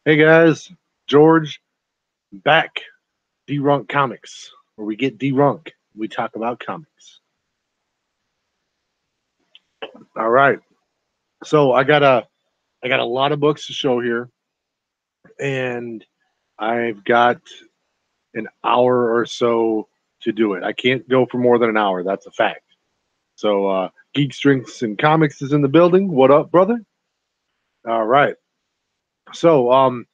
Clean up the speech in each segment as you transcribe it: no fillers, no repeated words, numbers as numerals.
Hey guys, George back. Dee Runk Comics, where we get Dee Runk. We talk about comics. All right. So I got a lot of books to show here, and I've got an hour or so to do it. I can't go for more than an hour. That's a fact. So Geeks, Drinks, and Comics is in the building. What up, brother? All right. So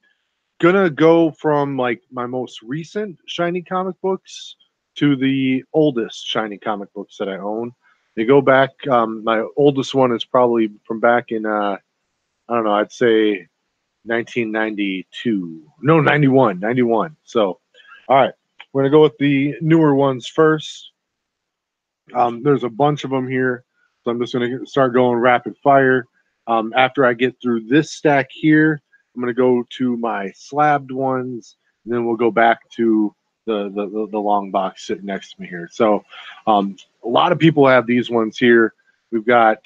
gonna go from like my most recent shiny comic books to the oldest shiny comic books that I own. They go back. My oldest one is probably from back in I don't know. I'd say 1992. No, 91. 91. So, all right, we're gonna go with the newer ones first. There's a bunch of them here, so I'm just gonna start going rapid fire. After I get through this stack here, I'm gonna go to my slabbed ones, and then we'll go back to the long box sitting next to me here. So, a lot of people have these ones here. We've got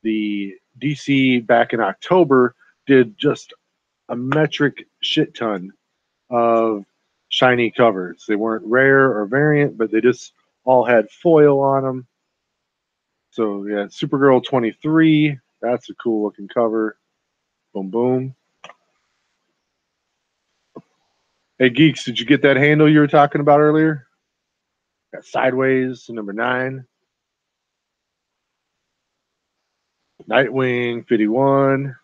the DC back in October did just a metric shit ton of shiny covers. They weren't rare or variant, but they just all had foil on them. So yeah, Supergirl 23. That's a cool looking cover. Boom, boom. Hey, Geeks, did you get that handle you were talking about earlier? Got Sideways, number 9. Nightwing, 51.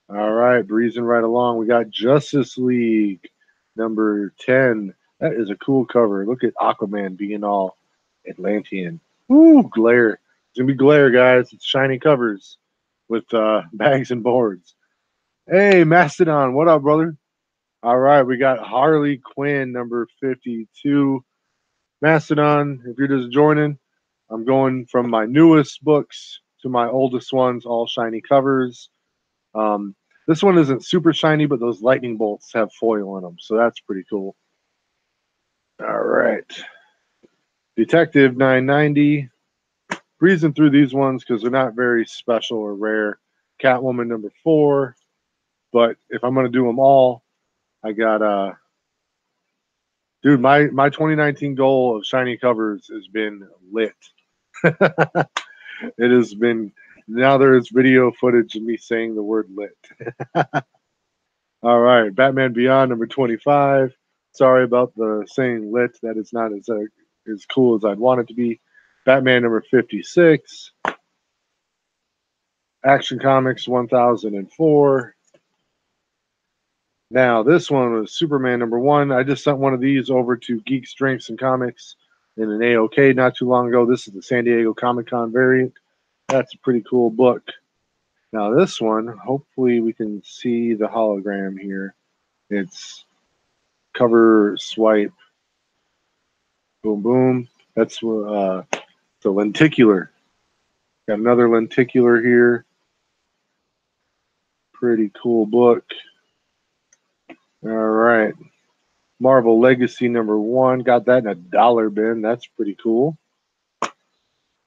All right, breezing right along. We got Justice League, number 10. That is a cool cover. Look at Aquaman being all Atlantean. Ooh, glare. It's going to be glare, guys. It's shiny covers with bags and boards. Hey, Mastodon, what up, brother? All right, we got Harley Quinn, number 52. Mastodon, if you're just joining, I'm going from my newest books to my oldest ones, all shiny covers. This one isn't super shiny, but those lightning bolts have foil in them, so that's pretty cool. All right. Detective 990. Breezing through these ones because they're not very special or rare. Catwoman number 4. But if I'm going to do them all, I got dude, my 2019 goal of shiny covers has been lit. It has been, now there is video footage of me saying the word lit. All right, Batman Beyond number 25. Sorry about the saying lit. That is not as cool as I'd want it to be. Batman number 56. Action Comics 1004. Now, this one was Superman number 1. I just sent one of these over to Geeks, Drinks, and Comics in an AOK not too long ago. This is the San Diego Comic Con variant. That's a pretty cool book. Now, this one, hopefully we can see the hologram here. It's cover swipe. Boom, boom. That's the lenticular. Got another lenticular here. Pretty cool book. All right. Marvel Legacy number 1. Got that in a dollar bin. That's pretty cool.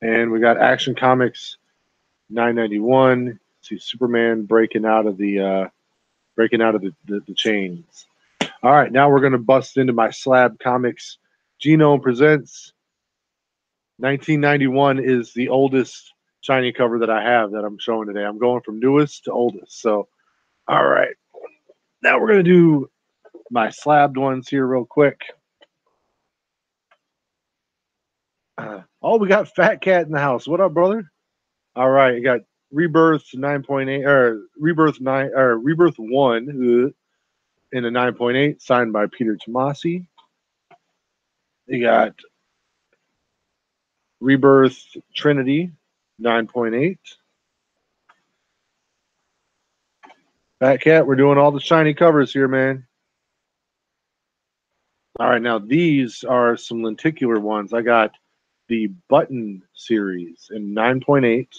And we got Action Comics 991. See Superman breaking out of the chains. All right, now we're gonna bust into my slab comics. Genome presents 1991 is the oldest shiny cover that I have that I'm showing today. I'm going from newest to oldest. So, all right. Now we're gonna do my slabbed ones here real quick. Oh, we got Fat Cat in the house. What up, brother? All right, you got Rebirth 9.8 or Rebirth 9 or Rebirth 1 in a 9.8 signed by Peter Tomasi. You got Rebirth Trinity 9.8. Fat Cat, we're doing all the shiny covers here, man. All right, now these are some lenticular ones. I got the Button series in 9.8.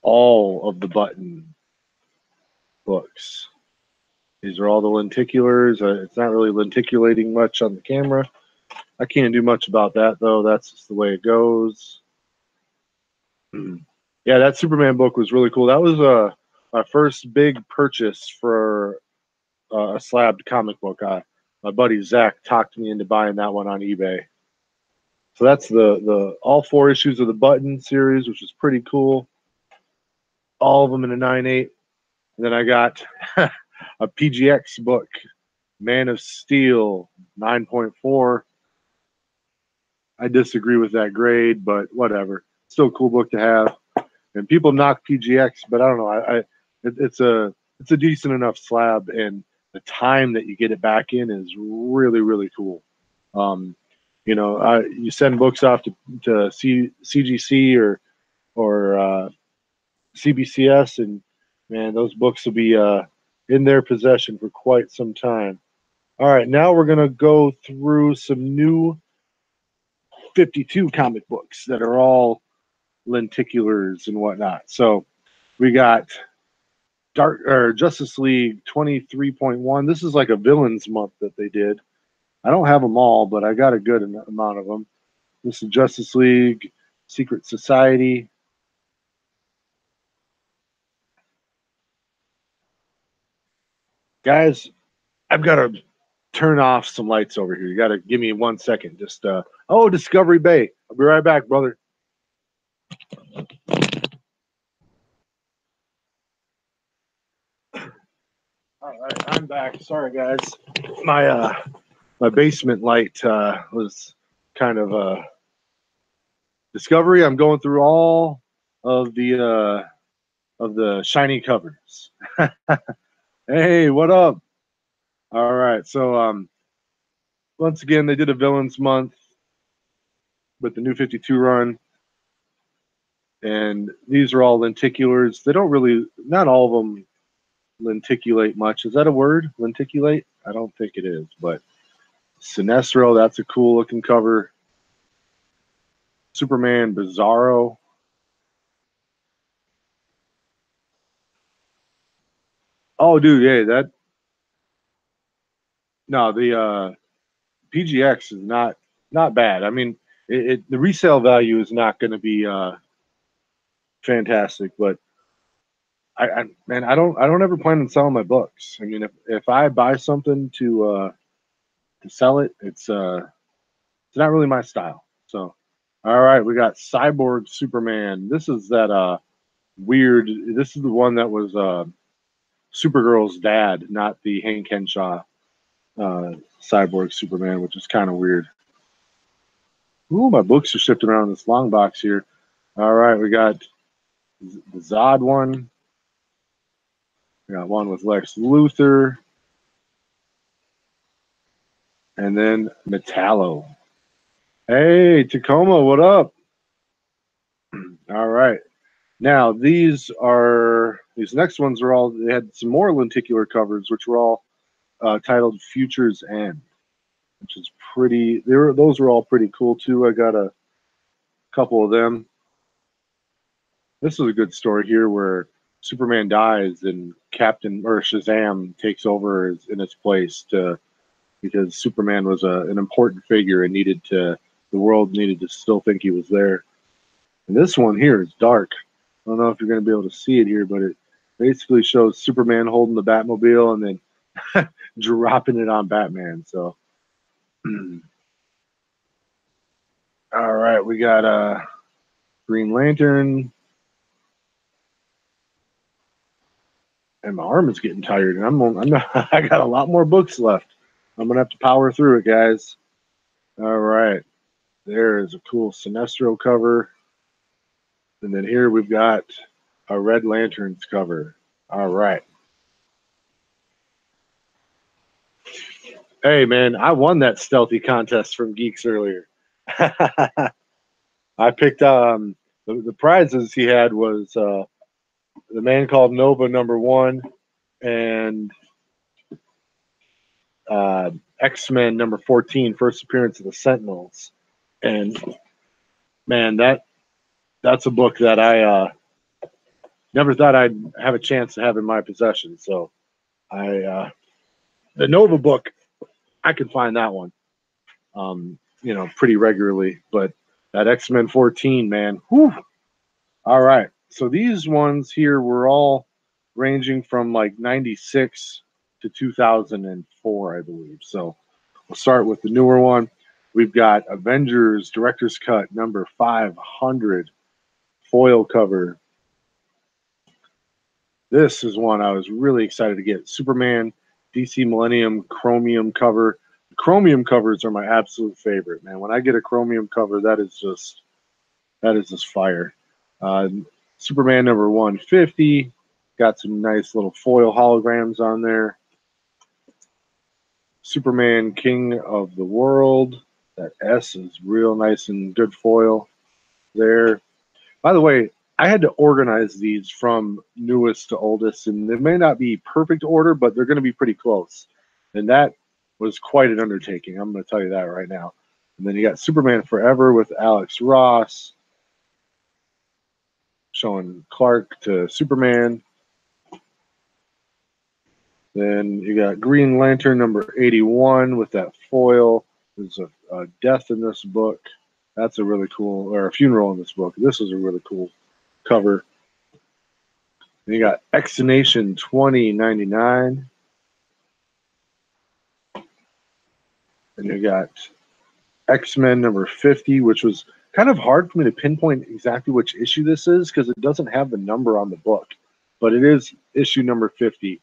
All of the Button books. These are all the lenticulars. It's not really lenticulating much on the camera. I can't do much about that, though. That's just the way it goes. Yeah, that Superman book was really cool. That was a my first big purchase for a slabbed comic book. My buddy Zach talked me into buying that one on eBay. So that's the all 4 issues of the Button series, which is pretty cool. All of them in a 9.8. And then I got a PGX book, Man of Steel, 9.4. I disagree with that grade, but whatever. Still a cool book to have. And people knock PGX, but I don't know. It's a decent enough slab, and the time that you get it back in is really, really cool. You send books off to CGC or CBCS, and man, those books will be in their possession for quite some time. All right, now we're gonna go through some new 52 comic books that are all lenticulars and whatnot. So we got Justice League 23.1. This is like a villains month that they did. I don't have them all, but I got a good amount of them. This is Justice League Secret Society. Guys, I've got to turn off some lights over here. You got to give me 1 second. Just Discovery Bay. I'll be right back, brother. All right, I'm back. Sorry, guys. My basement light was kind of Discovery. I'm going through all of the shiny covers. Hey, what up? All right, so once again, they did a villains month with the new 52 run, and these are all lenticulars. They don't really, not all of them lenticulate much. Is that a word? Lenticulate? I don't think it is, but Sinestro, that's a cool looking cover. Superman Bizarro. Oh, dude, yeah, the PGX is not bad. I mean, the resale value is not going to be fantastic, but I don't ever plan on selling my books. I mean, if I buy something to sell it, it's not really my style. So, all right, we got Cyborg Superman. This is that weird. This is the one that was Supergirl's dad, not the Hank Henshaw Cyborg Superman, which is kind of weird. Ooh, my books are shifting around in this long box here. All right, we got the Zod one. We got one with Lex Luthor. And then Metallo. Hey, Tacoma, what up? All right. Now, these next ones are all, they had some more lenticular covers, which were all titled Future's End, which is pretty, those were all pretty cool too. I got a couple of them. This is a good story here where Superman dies and Captain or Shazam takes over in its place because Superman was an important figure and the world needed to still think he was there. And this one here is dark. I don't know if you're going to be able to see it here, but it basically shows Superman holding the Batmobile and then dropping it on Batman. So, all right, we got Green Lantern. And my arm is getting tired, and I got a lot more books left. I'm gonna have to power through it, guys. All right, there is a cool Sinestro cover, and then here we've got a Red Lanterns cover. All right. Hey, man, I won that stealthy contest from Geeks earlier. I picked the prizes he had was the Man Called Nova #1 and X-Men #14, first appearance of the Sentinels. And man, that's a book that I never thought I'd have a chance to have in my possession. So the Nova book, I could find that one, pretty regularly. But that X-Men 14, man, whew. All right. So these ones here were all ranging from like 96 to 2004, I believe. So we'll start with the newer one. We've got Avengers Director's Cut number 500 foil cover. This is one I was really excited to get. Superman DC Millennium Chromium cover. The Chromium covers are my absolute favorite, man. When I get a Chromium cover, that is just fire. Superman number 150. Got some nice little foil holograms on there. Superman King of the World. That S is real nice and good foil there. By the way, I had to organize these from newest to oldest, and they may not be perfect order, but they're going to be pretty close. And that was quite an undertaking. I'm going to tell you that right now. And then you got Superman Forever with Alex Ross, showing Clark to Superman. Then you got Green Lantern number 81 with that foil. There's a death in this book. That's a really cool, or a funeral in this book. This is a really cool cover. Then you got Exonation 2099. And you got X-Men number 50, which was kind of hard for me to pinpoint exactly which issue this is because it doesn't have the number on the book. But it is issue number 50.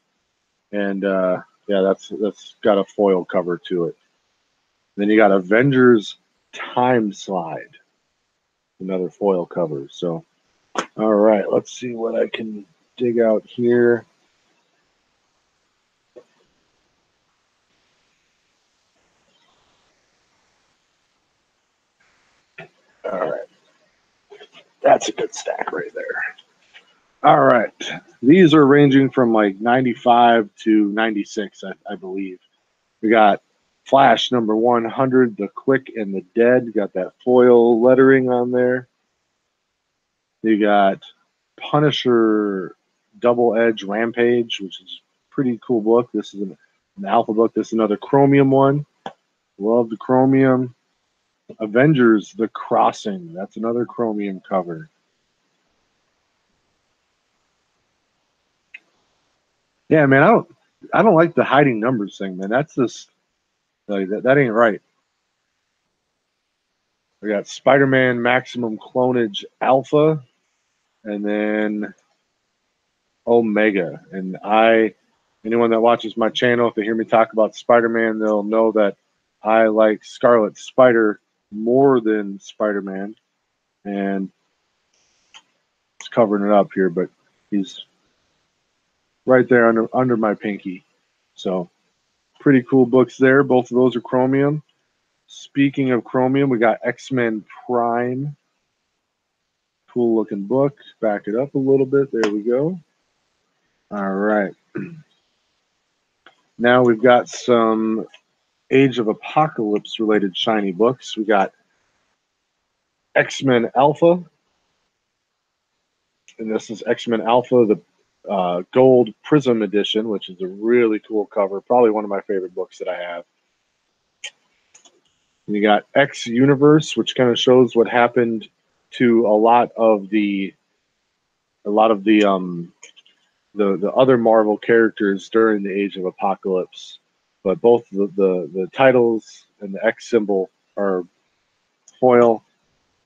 And yeah, that's got a foil cover to it. Then you got Avengers Time Slide, another foil cover. So, all right, let's see what I can dig out here. All right, that's a good stack right there. All right, these are ranging from like 95 to 96, I believe. We got Flash number 100, The Quick and the Dead. Got that foil lettering on there. You got Punisher Double Edge Rampage, which is a pretty cool book. This is an alpha book. This is another Chromium one. Love the Chromium. Avengers The Crossing. That's another Chromium cover. Yeah, man, I don't like the hiding numbers thing, man. That's just like that ain't right. We got Spider-Man Maximum Clonage Alpha, and then Omega. And anyone that watches my channel, if they hear me talk about Spider-Man, they'll know that I like Scarlet Spider more than Spider-Man. And it's covering it up here, but he's right there under my pinky. So pretty cool books there. Both of those are Chromium. Speaking of Chromium, we got X-Men Prime. Cool looking book. Back it up a little bit. There we go. All right. Now we've got some Age of Apocalypse related shiny books. We got X-Men Alpha. And this is X-Men Alpha, the Gold Prism Edition, which is a really cool cover. Probably one of my favorite books that I have. And you got X Universe, which kind of shows what happened to a lot of the other Marvel characters during the Age of Apocalypse. But both the titles and the X symbol are foil.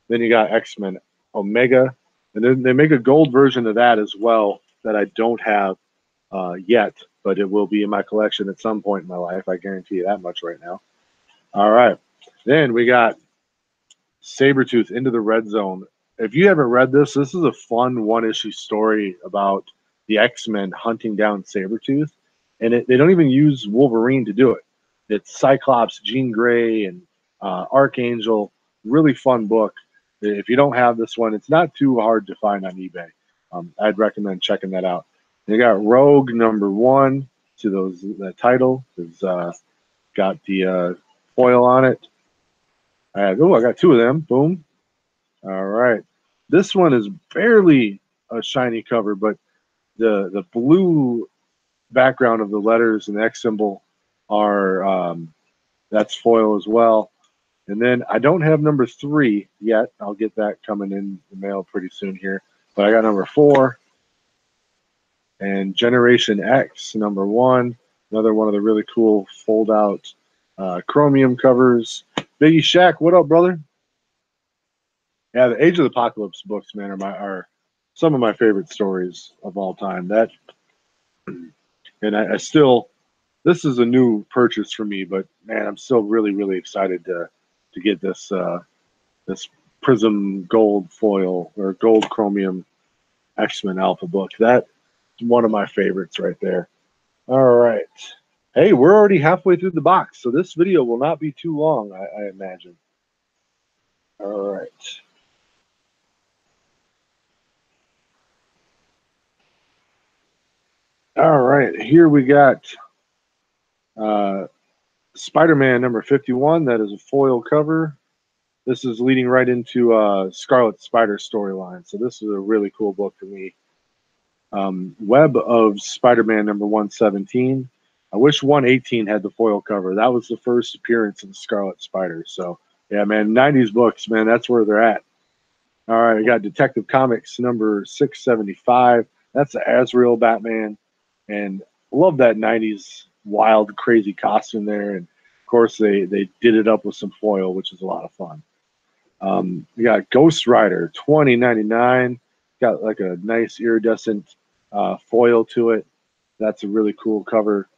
Then you got X-Men Omega, and then they make a gold version of that as well that I don't have yet, but it will be in my collection at some point in my life. I guarantee you that much right now. All right. Then we got Sabretooth Into the Red Zone. If you haven't read this is a fun one-issue story about the X-Men hunting down Sabretooth. And they don't even use Wolverine to do it. It's Cyclops, Jean Grey, and Archangel. Really fun book. If you don't have this one, it's not too hard to find on eBay. I'd recommend checking that out. They got Rogue number 1 to the title. It's got the foil on it. I got 2 of them. Boom. All right. This one is barely a shiny cover, but the blue background of the letters and the X symbol are that's foil as well. And then I don't have number 3 yet. I'll get that coming in the mail pretty soon here. But I got number 4. And Generation X, #1, another one of the really cool fold-out chromium covers. Biggie Shaq, what up, brother? Yeah, the Age of the Apocalypse books, man, are some of my favorite stories of all time. That, and I still, this is a new purchase for me, but man, I'm still really excited to get this Prism Gold foil or Gold Chromium X-Men Alpha book. That's one of my favorites right there. All right. Hey, we're already halfway through the box, so this video will not be too long, I imagine. All right. All right, here we got Spider-Man #51. That is a foil cover. This is leading right into Scarlet Spider storyline, so this is a really cool book for me. Web of Spider-Man #117. I wish 118 had the foil cover. That was the first appearance of the Scarlet Spider. So, yeah, man, 90s books, man, that's where they're at. All right, I got Detective Comics #675. That's the Azrael Batman. And love that 90s wild, crazy costume there. And, of course, they did it up with some foil, which is a lot of fun. We got Ghost Rider 2099. Got like a nice iridescent foil to it. That's a really cool cover.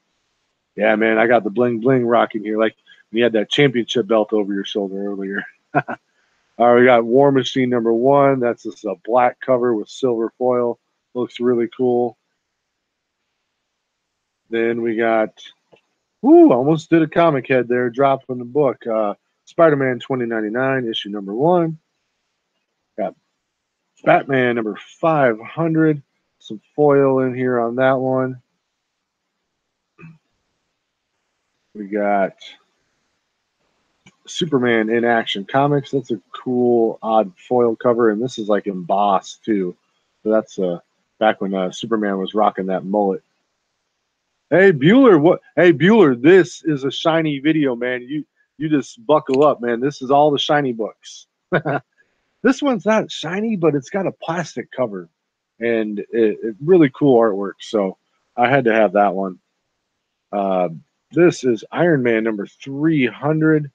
Yeah, man, I got the bling bling rocking here. Like you had that championship belt over your shoulder earlier. All right, we got War Machine #1. That's just a black cover with silver foil. Looks really cool. Then we got, almost did a comic head there, dropping the book. Spider-Man 2099, issue #1. Got Batman #500. Some foil in here on that one. We got Superman in Action Comics. That's a cool, odd foil cover, and this is like embossed too. So that's back when Superman was rocking that mullet. Hey Bueller, what? Hey Bueller, this is a shiny video, man. You just buckle up, man. This is all the shiny books. This one's not shiny, but it's got a plastic cover, and it really cool artwork. So I had to have that one. Uh, this is Iron Man #300,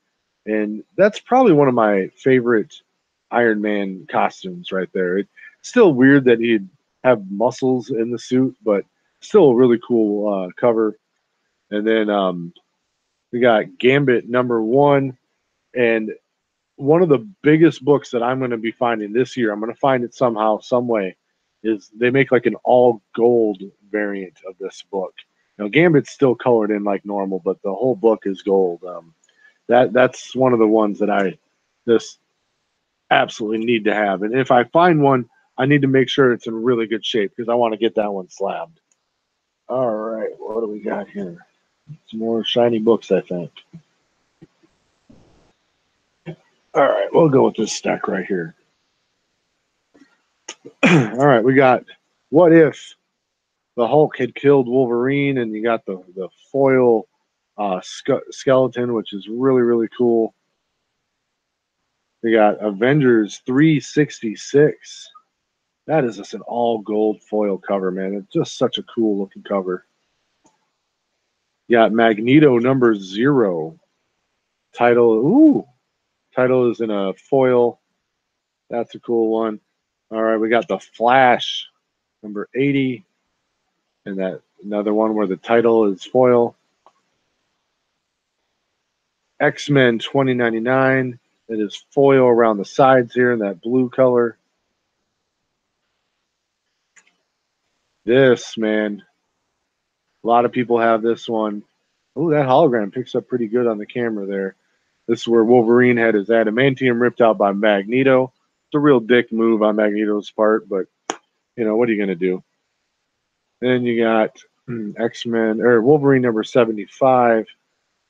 and that's probably one of my favorite Iron Man costumes right there. It's still weird that he'd have muscles in the suit, but still a really cool cover. And then we got Gambit #1, and one of the biggest books that I'm going to be finding this year, I'm going to find it somehow, some way, is they make like an all gold variant of this book. Now, Gambit's still colored in like normal, but the whole book is gold. That's one of the ones that I just absolutely need to have. And if I find one, I need to make sure it's in really good shape because I want to get that one slabbed. All right, what do we got here? Some more shiny books, I think. All right, we'll go with this stack right here. All right, we got What If the Hulk had killed Wolverine, and you got the foil skeleton, which is really cool. We got Avengers 366. That is just an all gold foil cover, man. It's just such a cool looking cover. You got Magneto #0. Title is in a foil. That's a cool one. All right, we got the Flash #80, and that another one where the title is foil. X-Men 2099. It is foil around the sides here in that blue color. This, man, a lot of people have this one. Oh, that hologram picks up pretty good on the camera there. This is where Wolverine had his adamantium ripped out by Magneto. It's a real dick move on Magneto's part, but, what are you going to do? Then you got X-Men, or Wolverine #75.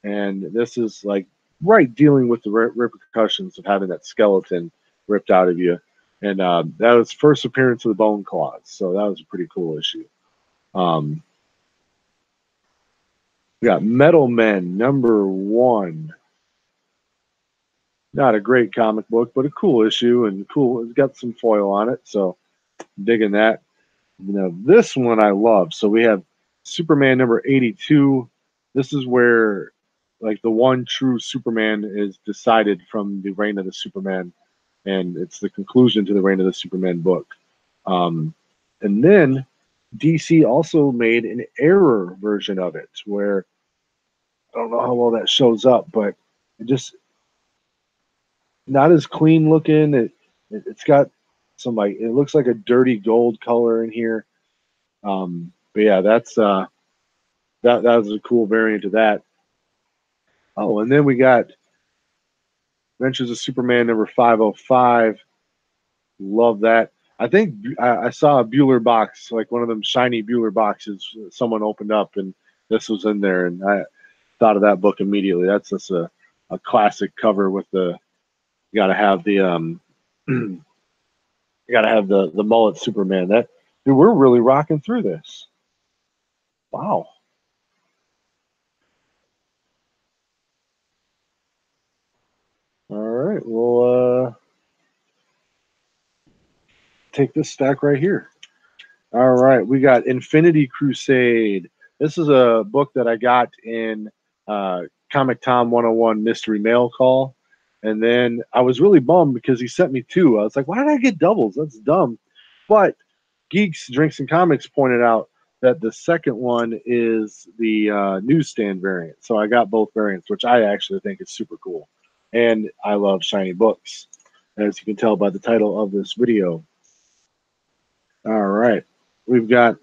And this is like right dealing with the repercussions of having that skeleton ripped out of you. And that was first appearance of the Bone Claws. So that was a pretty cool issue. We got Metal Men #1. Not a great comic book, but a cool issue and cool. It's got some foil on it. So digging that. This one I love. So we have Superman number 82. This is where like the one true Superman is decided from the Reign of the Superman, and it's the conclusion to the Reign of the Superman book. Um, and then DC also made an error version of it where I don't know how well that shows up, but it just not as clean looking. It's got some like it looks like a dirty gold color in here. But yeah, that was a cool variant of that. Oh, and then we got Adventures of Superman number 505. Love that. I think I saw a Bueller box, like one of them shiny Bueller boxes. Someone opened up, and this was in there, and I thought of that book immediately. That's just a classic cover with the you got to have the you got to have the mullet Superman. That dude, we're really rocking through this. Wow. All right, we'll take this stack right here. All right, we got Infinity Crusade. This is a book that I got in Comic Tom 101 Mystery Mail Call. And then I was really bummed because he sent me two. I was like, why did I get doubles? That's dumb. But Geeks, Drinks, and Comics pointed out that the second one is the newsstand variant. So I got both variants, which I actually think is super cool. And I love shiny books, as you can tell by the title of this video. All right. We've got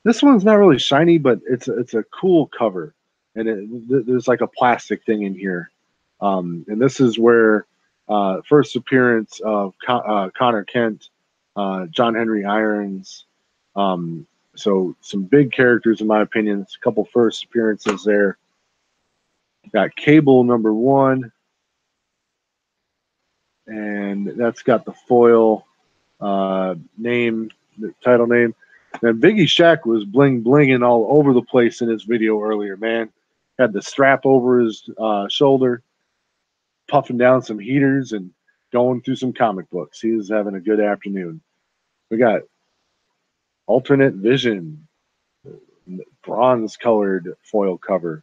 this one's not really shiny, but it's a cool cover, and there's like a plastic thing in here, and this is where first appearance of Connor Kent, John Henry Irons, so some big characters in my opinion. It's a couple first appearances there. Got Cable number 1, and that's got the foil name, the title name. And Biggie Shack was blinging all over the place in his video earlier, man. Had the strap over his shoulder, puffing down some heaters and going through some comic books. He was having a good afternoon. We got Alternate Vision, bronze colored foil cover.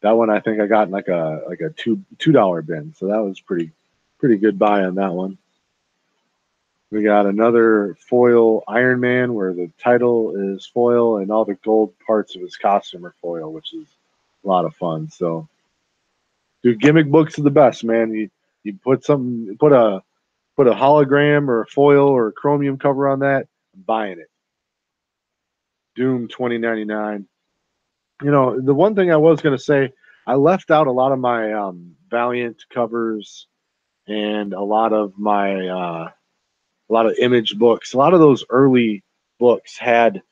That one I think I got in like a $2 bin, so that was pretty good buy on that one. We got another foil Iron Man where the title is foil and all the gold parts of his costume are foil, which is a lot of fun. So, dude, gimmick books are the best, man. You put put a hologram or a foil or a chromium cover on that, I'm buying it. Doom 2099. The one thing I was gonna say, I left out a lot of my Valiant covers and a lot of image books. A lot of those early books had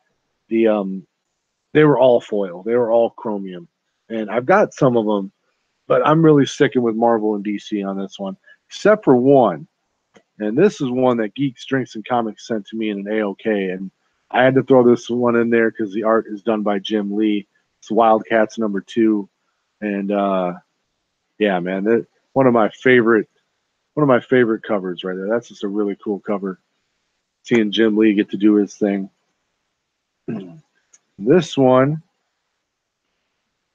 the they were all foil. They were all chromium. And I've got some of them, but I'm really sticking with Marvel and DC on this one, except for one. And this is one that Geeks, Drinks, and Comics sent to me in an AOK. And I had to throw this one in there because the art is done by Jim Lee. It's Wildcats number 2. And yeah, man, one of my favorite covers right there. That's just a really cool cover. Seeing Jim Lee get to do his thing. This one,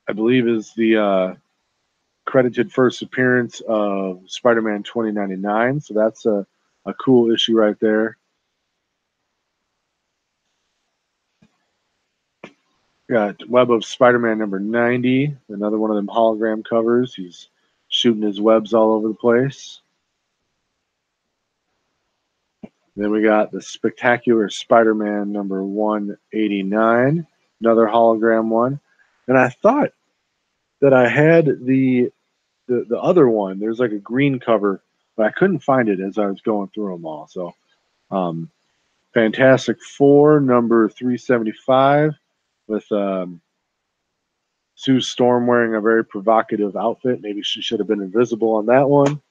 I believe, is the credited first appearance of Spider-Man 2099. So that's a cool issue right there. Got Web of Spider-Man number 90, another one of them hologram covers. He's shooting his webs all over the place. Then we got the Spectacular Spider-Man number 189, another hologram one. And I thought that I had the other one. There's like a green cover, but I couldn't find it as I was going through them all. So, Fantastic Four number 375 with Sue Storm wearing a very provocative outfit. Maybe she should have been invisible on that one.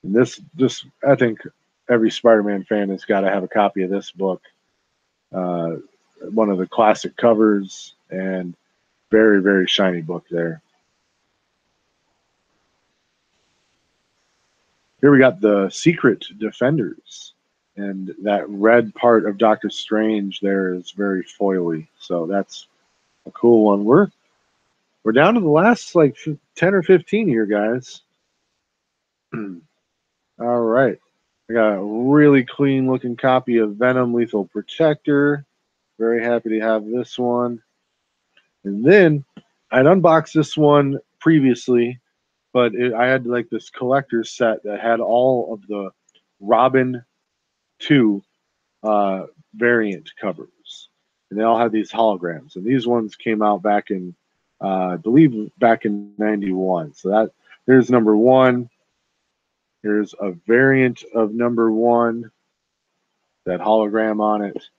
And I think every Spider-Man fan has got to have a copy of this book. One of the classic covers and very, very shiny book there. Here we got the Secret Defenders. And that red part of Doctor Strange there is very foily. So that's a cool one. We're down to the last like 10 or 15 here, guys. All right. I got a really clean looking copy of Venom Lethal Protector. Very happy to have this one. And then I'd unboxed this one previously, but I had like this collector's set that had all of the Robin 2 variant covers. And they all had these holograms. And these ones came out back in, I believe, back in 91. So there's number 1. Here's a variant of number 1, that hologram on it.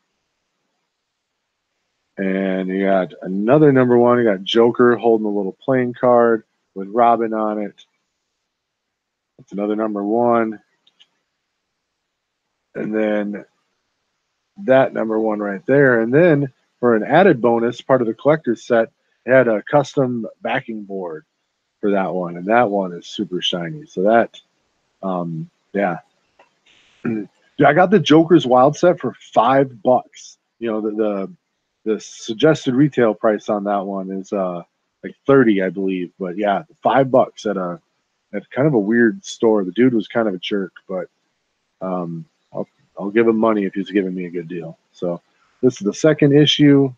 And you got another number 1. You got Joker holding a little playing card with Robin on it. That's another number 1. And then that number 1 right there. And then for an added bonus, part of the collector's set, it had a custom backing board for that one. And that one is super shiny. So that, yeah. I got the Joker's Wild set for $5. You know, the suggested retail price on that one is like 30, I believe. But yeah, $5 at kind of a weird store. The dude was kind of a jerk, but I'll give him money if he's giving me a good deal. So this is the second issue.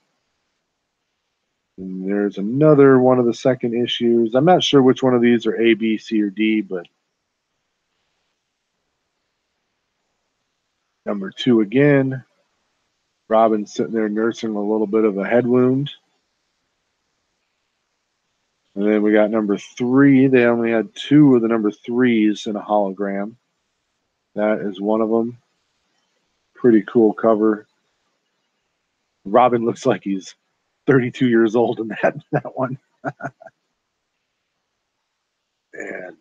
And there's another one of the second issues. I'm not sure which one of these are A, B, C, or D, but number 2 again. Robin's sitting there nursing a little bit of a head wound. And then we got number 3. They only had 2 of the number 3s in a hologram. That is one of them. Pretty cool cover. Robin looks like he's 32 years old in that one. And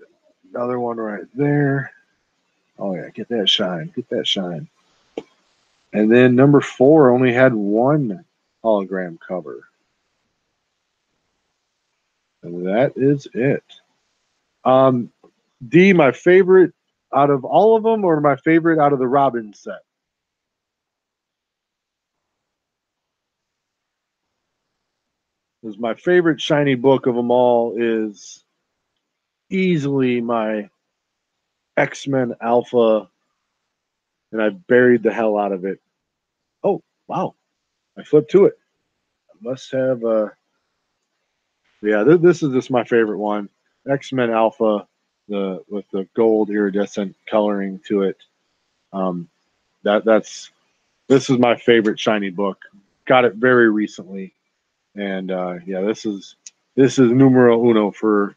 another one right there. Oh, yeah, get that shine. Get that shine. And then number 4 only had 1 hologram cover. And that is it. D, my favorite out of all of them, or my favorite out of the Robin set? Because my favorite shiny book of them all is easily my X-Men Alpha, and I buried the hell out of it. Oh, wow. I flipped to it. I must have, yeah, this is just my favorite one. X-Men Alpha, with the gold iridescent coloring to it. This is my favorite shiny book. Got it very recently. And yeah, this is numero uno for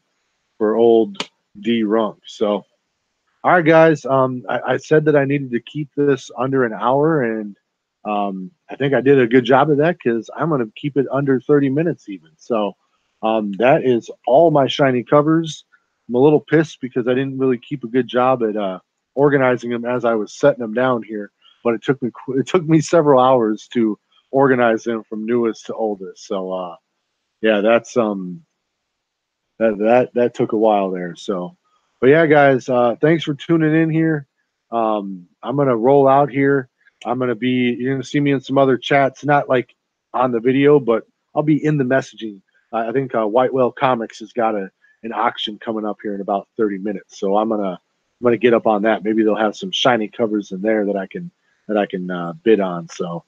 old Dee Runk. So, all right, guys. I said that I needed to keep this under an hour, and I think I did a good job of that because I'm going to keep it under 30 minutes even. So that is all my shiny covers. I'm a little pissed because I didn't really keep a good job at organizing them as I was setting them down here. But it took me several hours to organize them from newest to oldest. So yeah, that's that took a while there. So, but yeah, guys, thanks for tuning in here. I'm gonna roll out here. You're gonna see me in some other chats, not like on the video, but I'll be in the messaging. I think White Whale Comics has got an auction coming up here in about 30 minutes, so I'm gonna get up on that. Maybe they'll have some shiny covers in there that I can bid on. So,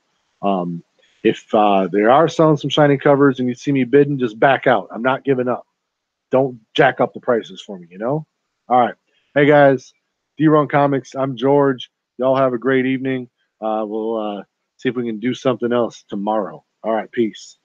if they are selling some shiny covers and you see me bidding, just back out. I'm not giving up. Don't jack up the prices for me, you know? All right. Hey, guys, Dee Runk Comics. I'm George. Y'all have a great evening. We'll see if we can do something else tomorrow. All right. Peace.